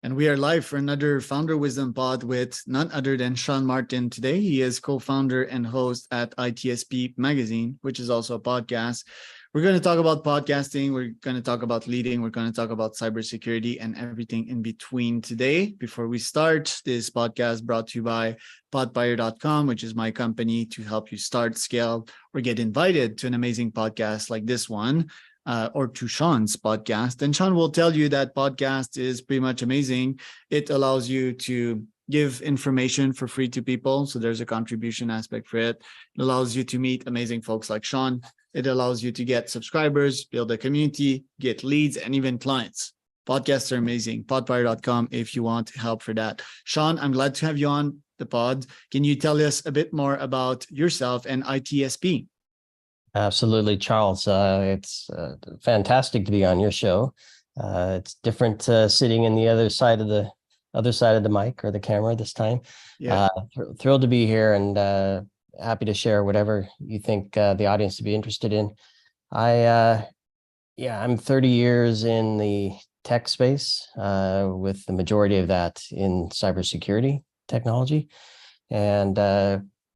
And we are live for another Founder Wisdom Pod with none other than Sean Martin today. He is co-founder and host at ITSPmagazine, which is also a podcast. We're going to talk about podcasting. We're going to talk about leading. We're going to talk about cybersecurity and everything in between today. Before we start, this podcast brought to you by podpire.com, which is my company to help you start, scale, or get invited to an amazing podcast like this one. Or to Sean's podcast. And Sean will tell you that podcast is pretty much amazing. It allows you to give information for free to people. So there's a contribution aspect for it. It allows you to meet amazing folks like Sean. It allows you to get subscribers, build a community, get leads, and even clients. Podcasts are amazing. Podpire.com if you want help for that. Sean, I'm glad to have you on the pod. Can you tell us a bit more about yourself and ITSP? Absolutely, Charles. It's fantastic to be on your show. It's different sitting in the other side of the mic or the camera this time. Yeah. Thrilled to be here and happy to share whatever you think the audience would be interested in. I'm 30 years in the tech space, with the majority of that in cybersecurity technology, and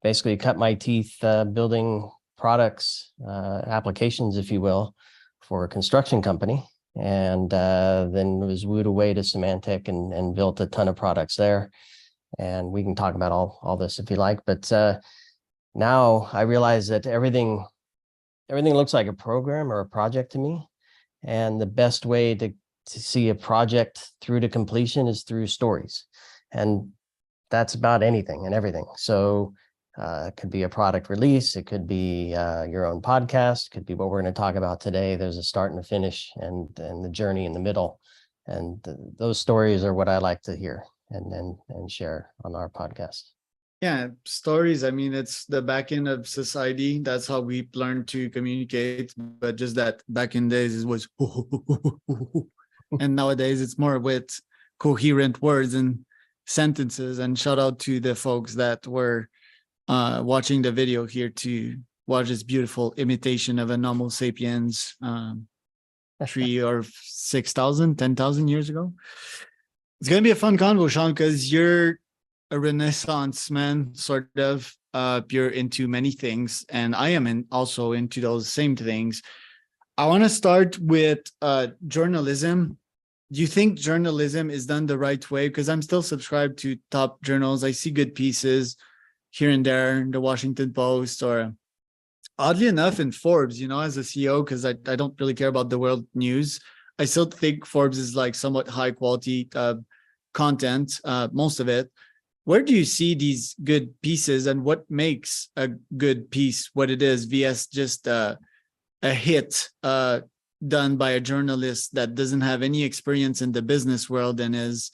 basically cut my teeth building products, applications, if you will, for a construction company, and then was wooed away to Symantec and built a ton of products there. And we can talk about all this if you like, but now I realize that everything looks like a program or a project to me, and the best way to see a project through to completion is through stories, and that's about anything and everything. So it could be a product release. It could be your own podcast. It could be what we're going to talk about today. There's a start and a finish, and the journey in the middle. And those stories are what I like to hear and share on our podcast. Yeah, stories. I mean, it's the back end of society. That's how we learn to communicate. But just that back in days, it was, and nowadays it's more with coherent words and sentences. And shout out to the folks that were watching the video here to watch this beautiful imitation of an Homo sapiens 3 or 6,000, 10,000 years ago. It's going to be a fun convo, Sean, because you're a Renaissance man, sort of. You're into many things, and I am also into those same things. I want to start with journalism. Do you think journalism is done the right way? Because I'm still subscribed to top journals. I see good pieces here and there in the Washington Post, or oddly enough in Forbes, as a CEO, because I don't really care about the world news. I still think Forbes is like somewhat high quality content, most of it. Where do you see these good pieces, and what makes a good piece what it is vs just a hit done by a journalist that doesn't have any experience in the business world and is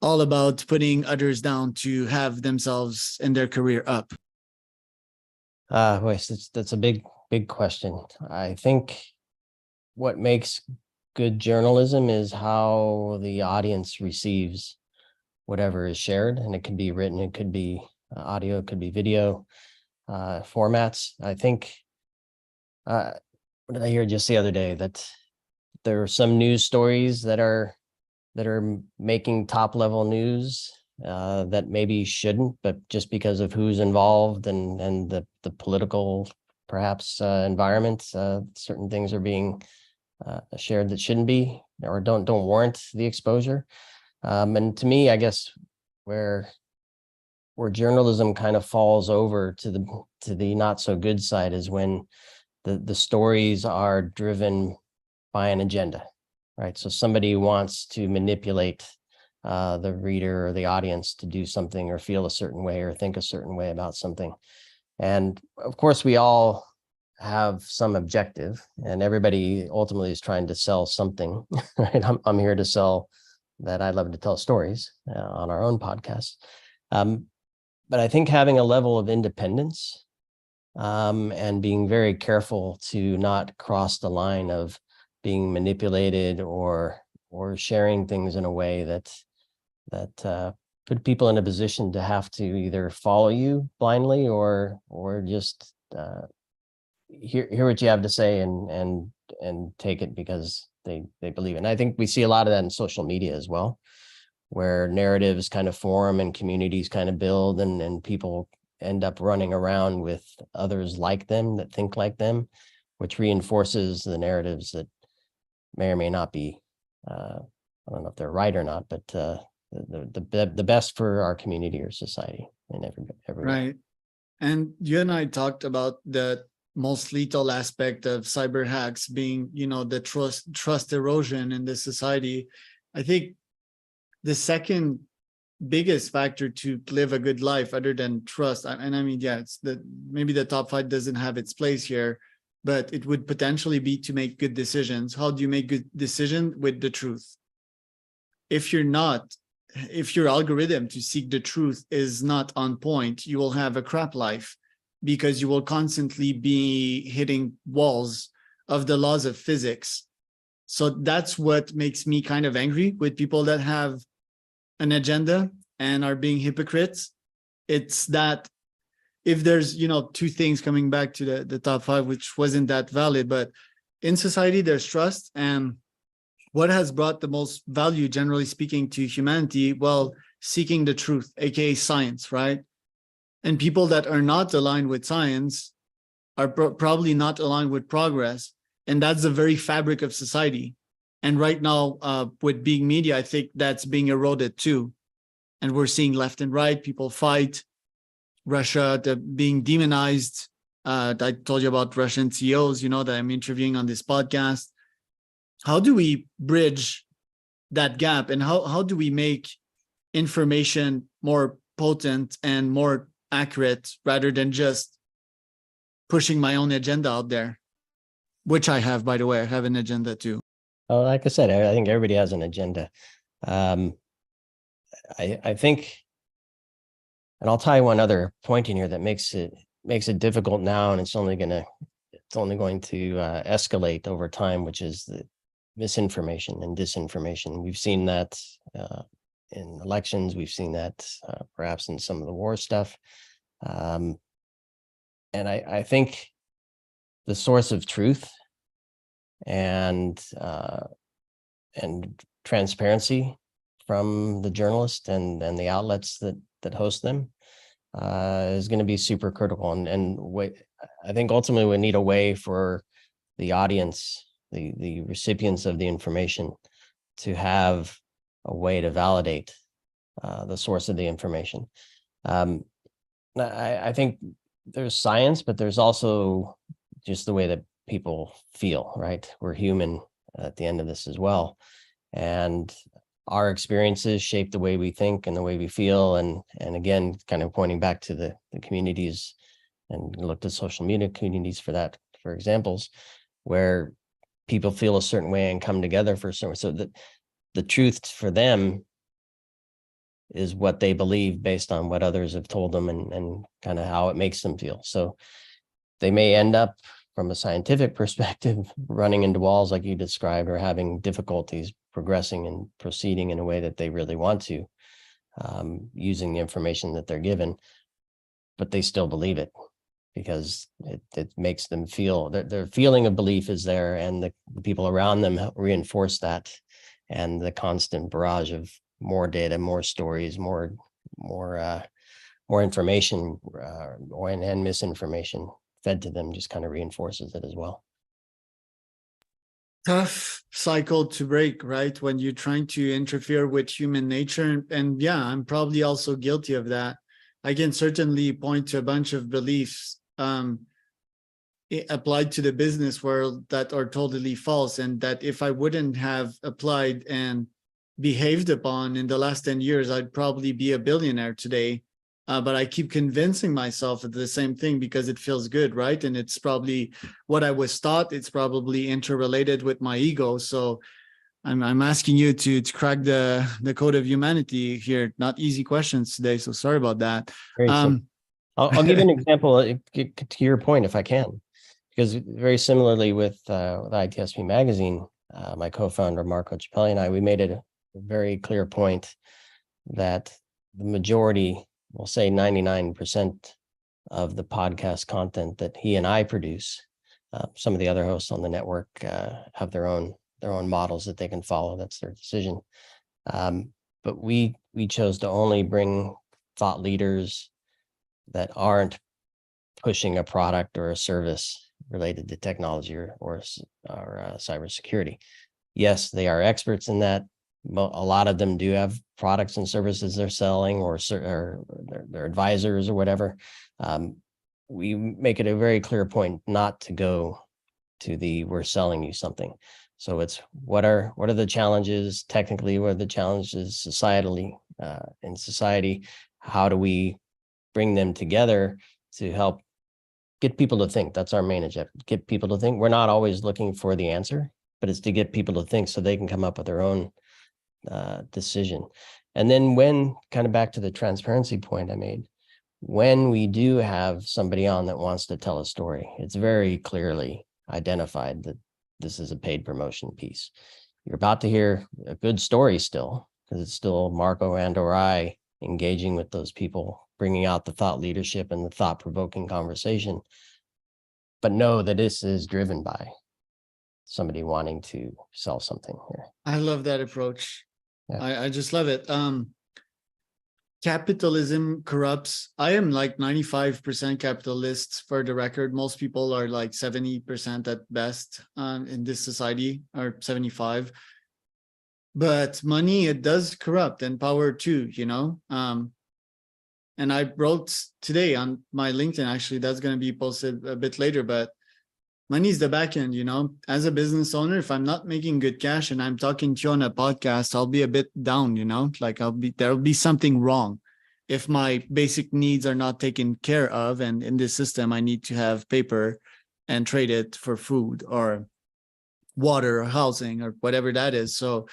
all about putting others down to have themselves and their career up? That's a big question. I think what makes good journalism is how the audience receives whatever is shared, and it can be written, it could be audio, it could be video formats. I think, what did I hear just the other day? That there are some news stories that are making top level news that maybe shouldn't, but just because of who's involved and the political perhaps environment, certain things are being shared that shouldn't be, or don't warrant the exposure. And to me, I guess where journalism kind of falls over to the not so good side is when the stories are driven by an agenda, right? So somebody wants to manipulate the reader or the audience to do something or feel a certain way or think a certain way about something. And of course, we all have some objective, and everybody ultimately is trying to sell something, right? I'm here to sell that I love to tell stories on our own podcast. But I think having a level of independence and being very careful to not cross the line of being manipulated or sharing things in a way that put people in a position to have to either follow you blindly or just hear what you have to say and take it because they believe it. And I think we see a lot of that in social media as well, where narratives kind of form and communities kind of build, and people end up running around with others like them that think like them, which reinforces the narratives that may or may not be, I don't know if they're right or not, but the best for our community or society in every way. Right. And you and I talked about the most lethal aspect of cyber hacks being, the trust erosion in this society. I think the second biggest factor to live a good life other than trust, and I mean, yeah, it's maybe the top 5 doesn't have its place here, but it would potentially be to make good decisions. How do you make good decisions? With the truth. If your algorithm to seek the truth is not on point, you will have a crap life, because you will constantly be hitting walls of the laws of physics. So that's what makes me kind of angry with people that have an agenda and are being hypocrites. It's that if there's, 2 things, coming back to the top 5, which wasn't that valid, but in society, there's trust. And what has brought the most value, generally speaking, to humanity? Well, seeking the truth, aka science, right? And people that are not aligned with science are probably not aligned with progress. And that's the very fabric of society. And right now, with big media, I think that's being eroded too. And we're seeing left and right, people fight, Russia being demonized. I told you about Russian CEOs, that I'm interviewing on this podcast. How do we bridge that gap? And how do we make information more potent and more accurate, rather than just pushing my own agenda out there, which I have, by the way. I have an agenda too. Oh, like I said, I think everybody has an agenda. I think, and I'll tell you one other point in here that makes it difficult now, and it's only going to escalate over time, which is the misinformation and disinformation. We've seen that in elections. We've seen that perhaps in some of the war stuff. And I think the source of truth and transparency from the journalists and the outlets that host them is going to be super critical. And I think ultimately we need a way for the audience, the recipients of the information, to have a way to validate the source of the information. I think there's science, but there's also just the way that people feel, right? We're human at the end of this as well. And our experiences shape the way we think and the way we feel. And again, kind of pointing back to the communities, and looked at social media communities for examples, where people feel a certain way and come together for a certain way. So that the truth for them is what they believe based on what others have told them and kind of how it makes them feel. So they may end up, from a scientific perspective, running into walls like you described, or having difficulties progressing and proceeding in a way that they really want to, using the information that they're given, but they still believe it because it makes them feel, their feeling of belief is there, and the people around them reinforce that, and the constant barrage of more data, more stories, more information and misinformation fed to them just kind of reinforces it as well. Tough cycle to break, right? When you're trying to interfere with human nature. And yeah, I'm probably also guilty of that. I can certainly point to a bunch of beliefs applied to the business world that are totally false, and that if I wouldn't have applied and behaved upon in the last 10 years, I'd probably be a billionaire today. But I keep convincing myself of the same thing because it feels good, right? And it's probably what I was taught. It's probably interrelated with my ego. So I'm asking you to crack the code of humanity here. Not easy questions today, so sorry about that. I'll give you an example to your point, if I can, because very similarly with ITSPmagazine, my co-founder Marco Ciappelli and I, we made it a very clear point that the majority, we'll say 99% of the podcast content that he and I produce, some of the other hosts on the network have their own models that they can follow. That's their decision. But but we chose to only bring thought leaders that aren't pushing a product or a service related to technology or cybersecurity. Yes, they are experts in that. A lot of them do have products and services they're selling, or they're advisors or whatever. We make it a very clear point not to go to the we're selling you something. So it's what are the challenges technically, what are the challenges societally in society? How do we bring them together to help get people to think? That's our main objective. Get people to think. We're not always looking for the answer, but it's to get people to think so they can come up with their own decision. And then when, kind of back to the transparency point I made, when we do have somebody on that wants to tell a story, it's very clearly identified that this is a paid promotion piece. You're about to hear a good story still, because it's still Marco and or I engaging with those people, bringing out the thought leadership and the thought-provoking conversation. But know that this is driven by somebody wanting to sell something here. I love that approach. Yeah. I just love it. Capitalism corrupts. I am like 95% capitalist for the record. Most people are like 70% at best in this society, or 75. But money, it does corrupt, and power too, you know? And I wrote today on my LinkedIn, actually, that's going to be posted a bit later, but money is the back end, you know? As a business owner, if I'm not making good cash and I'm talking to you on a podcast, I'll be a bit down, you know? Like there'll be something wrong if my basic needs are not taken care of. And in this system, I need to have paper and trade it for food or water or housing or whatever that is. So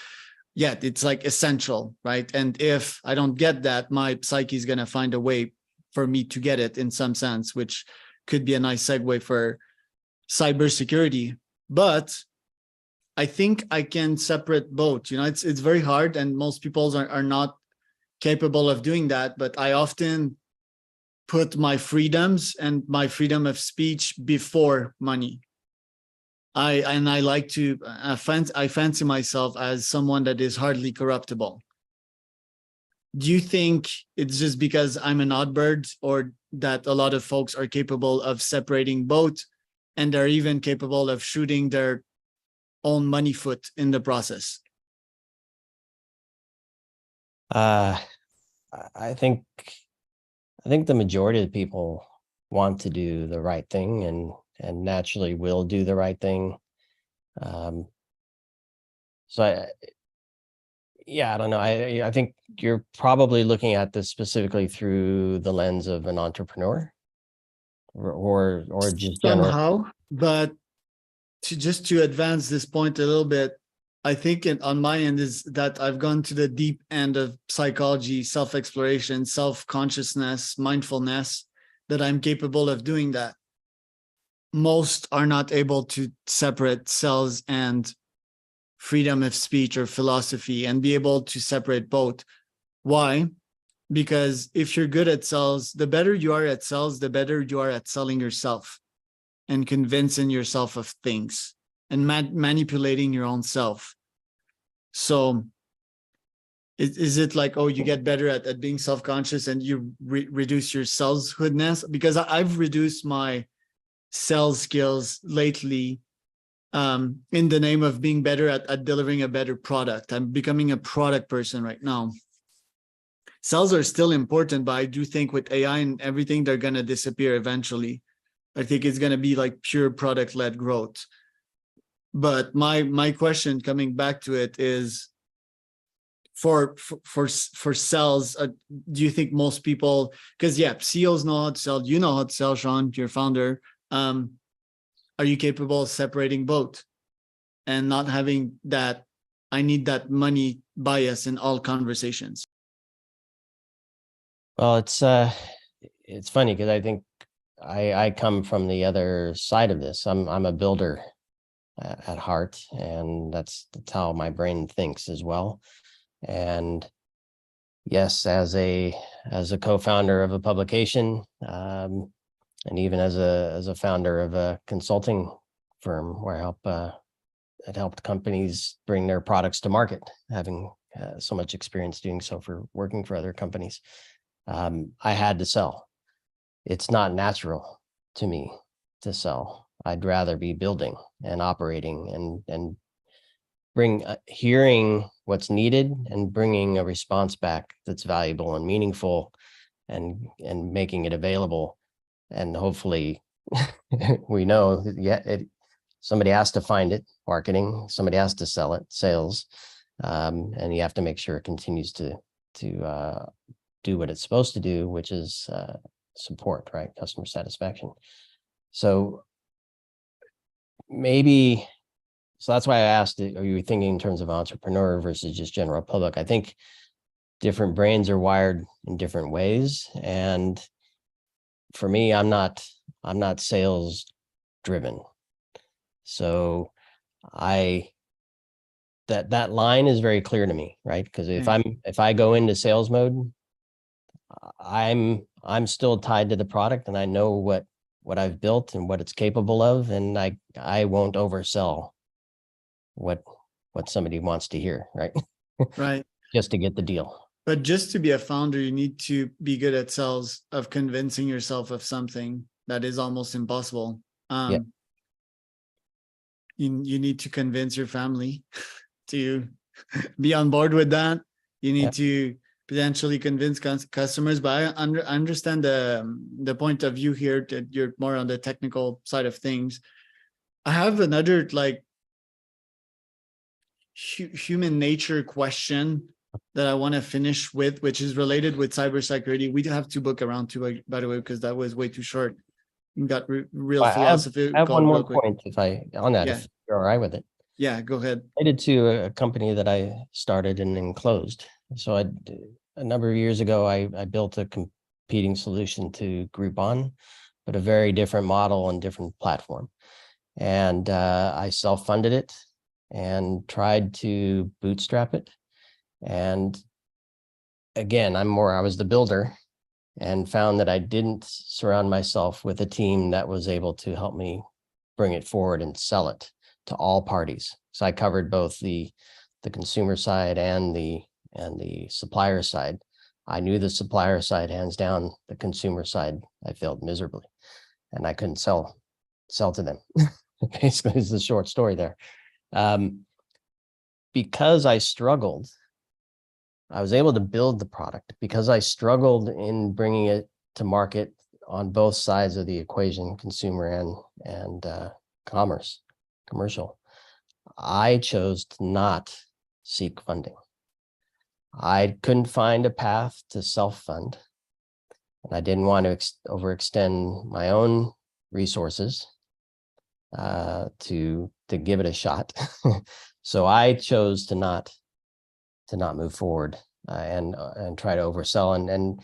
yeah, it's like essential, right? And if I don't get that, my psyche is going to find a way for me to get it in some sense, which could be a nice segue for cybersecurity. But I think I can separate both. You know, it's very hard, and most people are not capable of doing that. But I often put my freedoms and my freedom of speech before money. I like to I fancy myself as someone that is hardly corruptible. Do you think it's just because I'm an odd bird, or that a lot of folks are capable of separating both, and they're even capable of shooting their own money foot in the process? I think the majority of people want to do the right thing and naturally will do the right thing. So I don't know. I think you're probably looking at this specifically through the lens of an entrepreneur, or just general. Somehow, but to advance this point a little bit, I think on my end is that I've gone to the deep end of psychology, self-exploration, self-consciousness, mindfulness, that I'm capable of doing that. Most are not able to separate sales and freedom of speech or philosophy and be able to separate both. Why? Because if you're good at sales, the better you are at sales, the better you are at selling yourself and convincing yourself of things and manipulating your own self. So is it like, oh, you get better at being self-conscious and you reduce your saleshoodness? Because I've reduced my sales skills lately in the name of being better at delivering a better product. I'm becoming a product person right now. Sales are still important, but I do think with AI and everything, they're going to disappear eventually. I think it's going to be like pure product-led growth. But my question, coming back to it, is for sales, do you think most people, because yeah, CEOs know how to sell, you know how to sell, Sean, your founder, are you capable of separating both and not having that I need that money bias in all conversations? Well, it's funny because I think I come from the other side of this. I'm a builder at heart, and that's how my brain thinks as well. And yes, as a co-founder of a publication, and even as a founder of a consulting firm where I helped companies bring their products to market, having so much experience doing so for working for other companies. I had to sell. It's not natural to me to sell. I'd rather be building and operating and hearing what's needed and bringing a response back that's valuable and meaningful, and making it available. And hopefully we know that somebody has to find it, marketing, somebody has to sell it, sales, and you have to make sure it continues to do what it's supposed to do, which is support, right? Customer satisfaction. So that's why I asked, are you thinking in terms of entrepreneur versus just general public? I think different brains are wired in different ways. And for me, I'm not sales driven. So that line is very clear to me, right? Because if I go into sales mode, I'm still tied to the product, and I know what I've built and what it's capable of, and I won't oversell what somebody wants to hear, right? Right. Just to get the deal. But just to be a founder, you need to be good at sales, of convincing yourself of something that is almost impossible. Yeah. You need to convince your family to be on board with that. You need to potentially convince customers, but I understand the point of view here, that you're more on the technical side of things. I have another human nature question that I want to finish with, which is related with cybersecurity. We have to book around two, by the way, because that was way too short. You got real philosophy. I have one more point if you're all right with it. Yeah, go ahead. Related to a company that I started and then closed. So a number of years ago, I built a competing solution to Groupon, but a very different model and different platform. And I self-funded it and tried to bootstrap it. And again, I was the builder, and found that I didn't surround myself with a team that was able to help me bring it forward and sell it to all parties. So I covered both the consumer side and the supplier side. I knew the supplier side hands down. The consumer side, I failed miserably, and I couldn't sell to them. Basically, is the short story there. Because I struggled, I was able to build the product because I struggled in bringing it to market on both sides of the equation, consumer and commercial. I chose to not seek funding. I couldn't find a path to self-fund, and I didn't want to overextend my own resources to give it a shot. So I chose to not move forward and try to oversell. And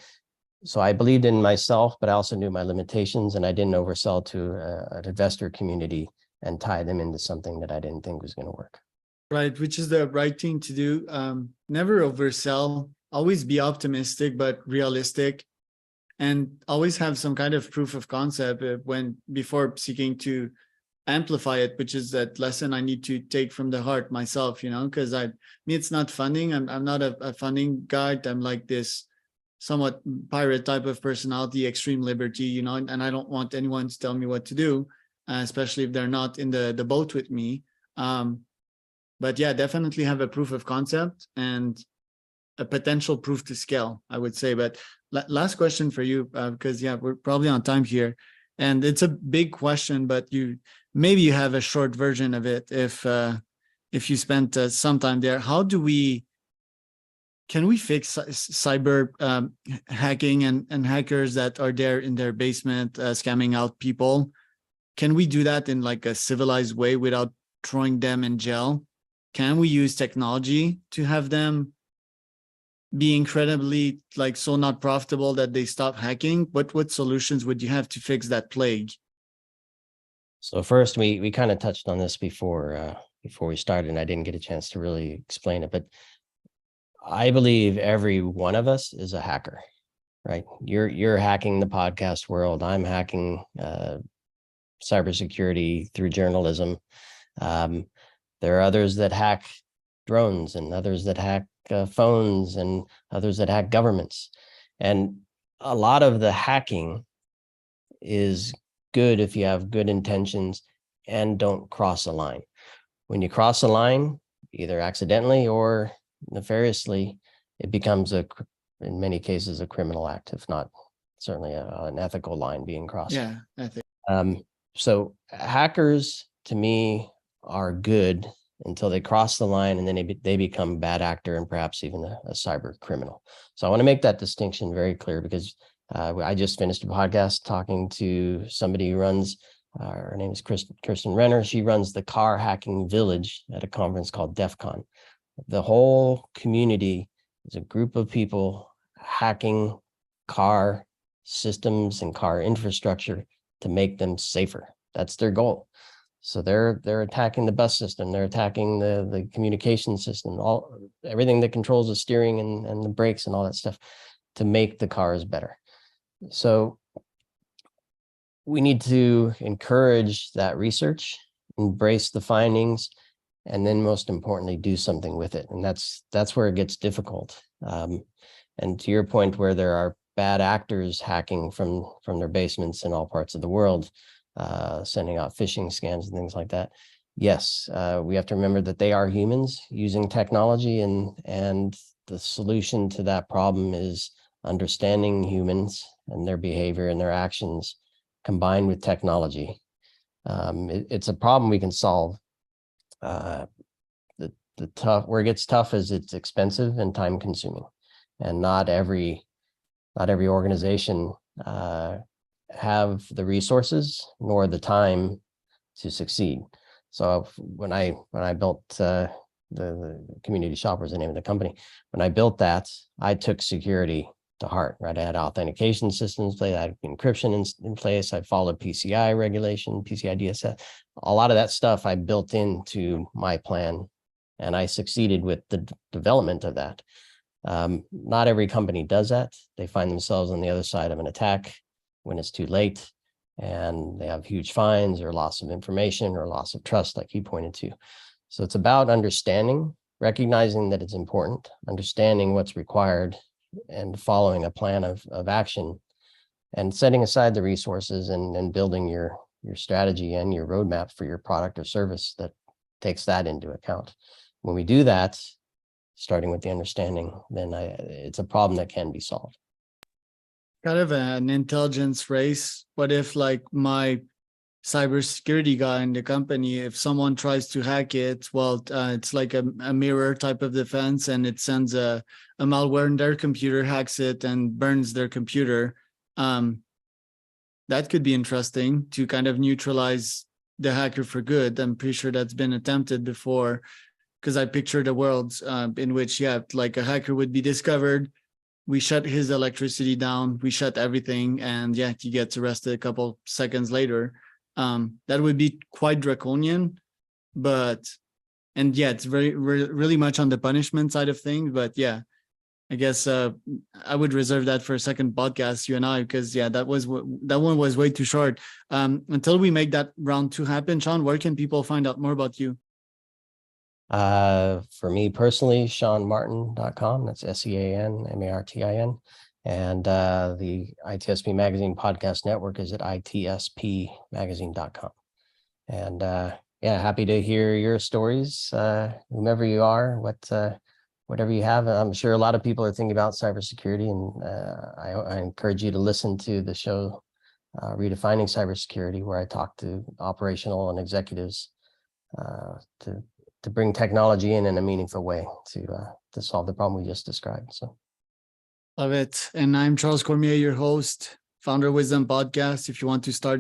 so I believed in myself, but I also knew my limitations, and I didn't oversell to an investor community and tie them into something that I didn't think was going to work. Right, which is the right thing to do. Never oversell, always be optimistic, but realistic, and always have some kind of proof of concept before seeking to amplify it, which is that lesson I need to take from the heart myself, because it's not funding. I'm not a funding guy. I'm like this somewhat pirate type of personality, extreme liberty, and I don't want anyone to tell me what to do, especially if they're not in the boat with me. But yeah, definitely have a proof of concept and a potential proof to scale, I would say. But last question for you, because we're probably on time here, and it's a big question, but maybe you have a short version of it if you spent some time there. Can we fix cyber hacking and hackers that are there in their basement scamming out people? Can we do that in like a civilized way without throwing them in jail? Can we use technology to have them be incredibly so not profitable that they stop hacking? What solutions would you have to fix that plague? So first, we kind of touched on this before we started, and I didn't get a chance to really explain it, but I believe every one of us is a hacker, right? You're hacking the podcast world. I'm hacking cybersecurity through journalism. There are others that hack drones and others that hack phones, and others that hack governments. And a lot of the hacking is good if you have good intentions and don't cross a line. When you cross a line, either accidentally or nefariously, it becomes in many cases, a criminal act, if not certainly an ethical line being crossed. Yeah, I think. So hackers, to me, are good until they cross the line, and then they become a bad actor and perhaps even a cyber criminal. So I want to make that distinction very clear, because I just finished a podcast talking to somebody who runs, her name is Kirsten Renner. She runs the car hacking village at a conference called DEF CON. The whole community is a group of people hacking car systems and car infrastructure to make them safer. That's their goal. So they're attacking the bus system, they're attacking the communication system, everything that controls the steering and the brakes and all that stuff to make the cars better. So we need to encourage that research, embrace the findings, and then most importantly, do something with it. And that's where it gets difficult. And to your point, where there are bad actors hacking from their basements in all parts of the world, sending out phishing scams and things like that. Yes, we have to remember that they are humans using technology, and the solution to that problem is understanding humans and their behavior and their actions combined with technology. It's a problem we can solve. The tough, where it gets tough is it's expensive and time consuming, and not every organization have the resources nor the time to succeed. So when I built the community shop was the name of the company, when I built that, I took security to heart, right? I had authentication systems, I had encryption in place. I followed PCI regulation, PCI DSS. A lot of that stuff I built into my plan, and I succeeded with the development of that. Not every company does that. They find themselves on the other side of an attack when it's too late, and they have huge fines or loss of information or loss of trust, like you pointed to. So it's about understanding, recognizing that it's important, understanding what's required, and following a plan of action, and setting aside the resources and building your strategy and your roadmap for your product or service that takes that into account. When we do that, starting with the understanding, then it's a problem that can be solved. Kind of an intelligence race. What if, like, my cybersecurity guy in the company, if someone tries to hack it, well, it's like a mirror type of defense, and it sends a malware in their computer, hacks it, and burns their computer. That could be interesting to kind of neutralize the hacker for good. I'm pretty sure that's been attempted before, because I picture the world in which, yeah, like a hacker would be discovered, we shut his electricity down, we shut everything, and yeah, he gets arrested a couple seconds later. That would be quite draconian, and yeah, it's really much on the punishment side of things. But yeah, I guess I would reserve that for a second podcast, you and I, because yeah, that one was way too short. Until we make that round 2 happen, Sean, where can people find out more about you? For me personally, SeanMartin.com. That's SeanMartin. And the ITSP Magazine podcast network is at ITSPmagazine.com. And yeah, happy to hear your stories, whomever you are, whatever you have. I'm sure a lot of people are thinking about cybersecurity, and I encourage you to listen to the show, Redefining Cybersecurity, where I talk to operational and executives to bring technology in a meaningful way to solve the problem we just described. So, love it. And I'm Charles Cormier, your host, founder of Wisdom Podcast. If you want to start